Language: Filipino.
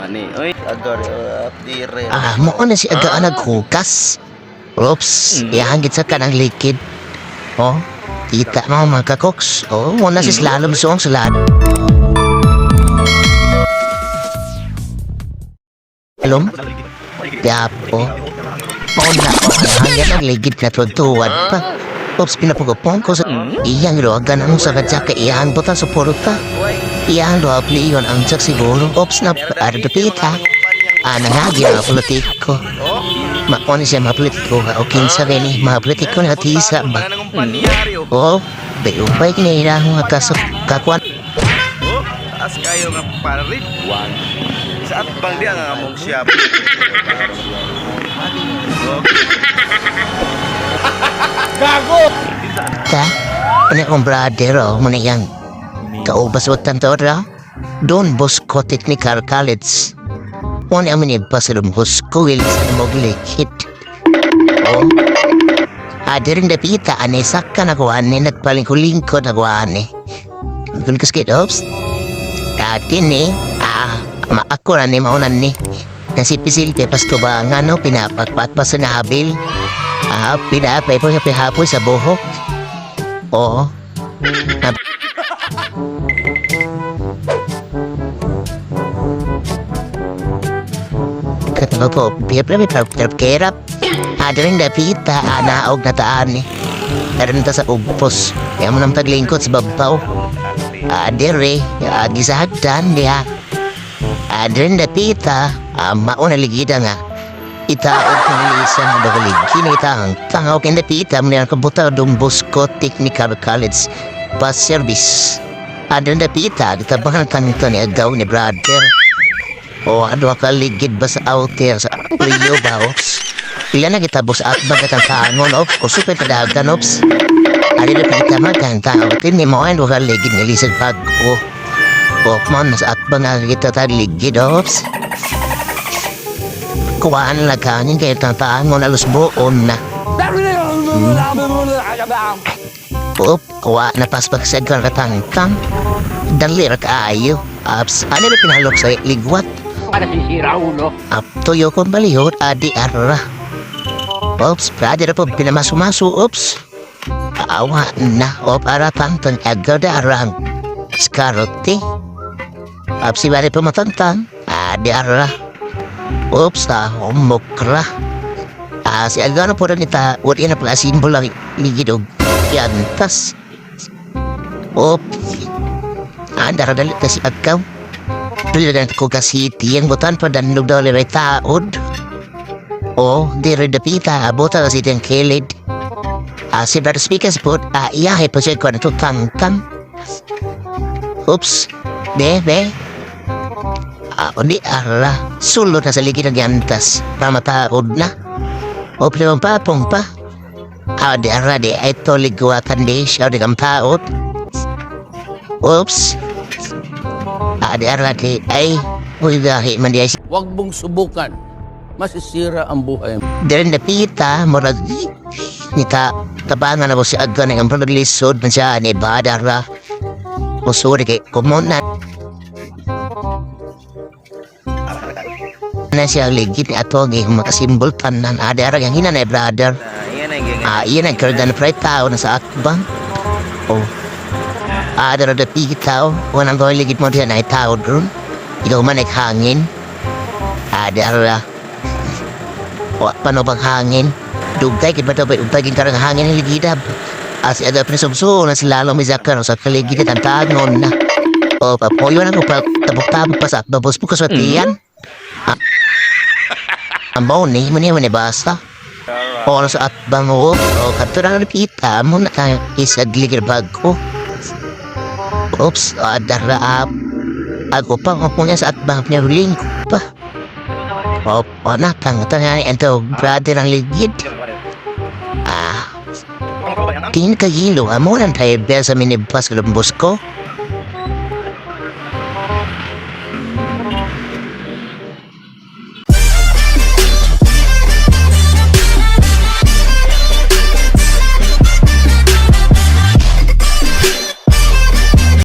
Ani, oy, agar dire. Mo na si aga naghugas. Oops, ihangit sa kanang likid. Oh, kita mo mga kakoks. Oh, mo na si slalom song slalom. Slalom? Yapo. Mauna ko, hanggang ang ligid na tuwan pa. Oops, pinapagupong ko sa iyang loagan ang sa kadya ka iyang buta sa puruta. Iyang loab ni iyon ang tsak siguro. Oops, na paradapita. Nangagi ang politiko. Makuha siya mga politiko. O kinsa rin eh, mga politiko na tisa ba? Oo, bayupay kinahira mga kasok kakuan. As kayo nga parit. Sa atbang dia nga mong siya. Gago! Ta, ano kong brother o, muna yan. Kaubas o tantora? Doon boss ko technical college. Muna ang minibas sa lumhos ko will sa moglikit. O, rin dapita, anisak ka nakuhaan ni, nagpalingko-lingko nakuhaan ni. Gulkas kit, oops. Dati ni, ako na ni maunan ni. Nasipisil te pasto ba nga no, pinapakpat pa sa nahabil. Pinapay po sa pihapoy sa buhok. Oo. Katalo po, kerap. Rin dapita, naog na taan eh. Meron ta sa ugpos. Kaya mo nang paglingkot sa babaw. Dire, gisahagdan diha. Rin dapita, mauna ligida nga. Itaog ng lisan na bagalig. Kinitang tangaw kinapita mo niya kabuta dumbos ko technical college bus service. Rin dapita, ditabangan kanito ni agaw ni brother. O ano ka ligid ba sa out there sa Rio Baos? Pila na kita bus at bagat ang tangon, ops. O super tadagan, ops. Ari na pita magkanta. O tin ni mo ay ka ligid ni lisag pag o. O man, nasa at ba nga kita ligid, ops. Kuwaan lang kanin kayo tantaan mo na lusboon na. Oop, kuwaan na paspagsaid ka ratangtang. Dalir ka ayo. Ops, ano na pinalok sa ligwat? Para sisira ulo. Tuyo kong balihot, adi arra. Ops, brother po pinamasumaso, ops. Awa na, o para tangtang agada arang. Skarote. Ops, si bari po matantang, adi arra. Oops, umukra. Si Algano po rin ita, wala na pala simbol ang ligid o yantas. Oops. Daradalit kasi agkaw. Diligan ko kasi tiyang butan pa danlog daw liray taod. O, di rin dapita, buta kasi tiyang kilid. Si Brother Speakers po, iyahe po siya ko na ito tangtang. Oops. Be. Hindi ara, sulod na sa ligid ng yantas, pamataod na. O pinamang papong pa. Di ara di, ay to ligwatan di siya di kang taot. Oops. Di ara di, ay, uy gahi man di ay. Huwag mong subukan. Masisira ang buhay mo. Di rin napita, murag, nita, tabangan na po si Agga na yung paglisod na siya, ni Badara. O sorry kay, kumunat. Na siya ligid ni ato ng makasimbol tanan ada yang hina na brother. Iyan ang kardan fry tao na sa akbang. Ada rada pigi tao wanang gawin ligid mo diyan ay tao dun. Ikaw man ay hangin. Ada rada. Paano bang hangin? Dugay kit ba ito ba utagin karang hangin ng ligidab. As ada prinsubso na sila lumizakar sa kaligid at antagon na. Papoyo na ko pa tabok-tabok pa sa babos po kaswatiyan. Ang ni mo niya basta. O sa atbang mo, o kaptura na kita mo na tayo isagligir bag ko. Oops, daraap. Ako pa, ako niya sa atbang niya huling ko pa. O natang nga ito, brother ang ligid. Tingin ka hilo, amo lang tayo bel sa minibus kalumbos ko.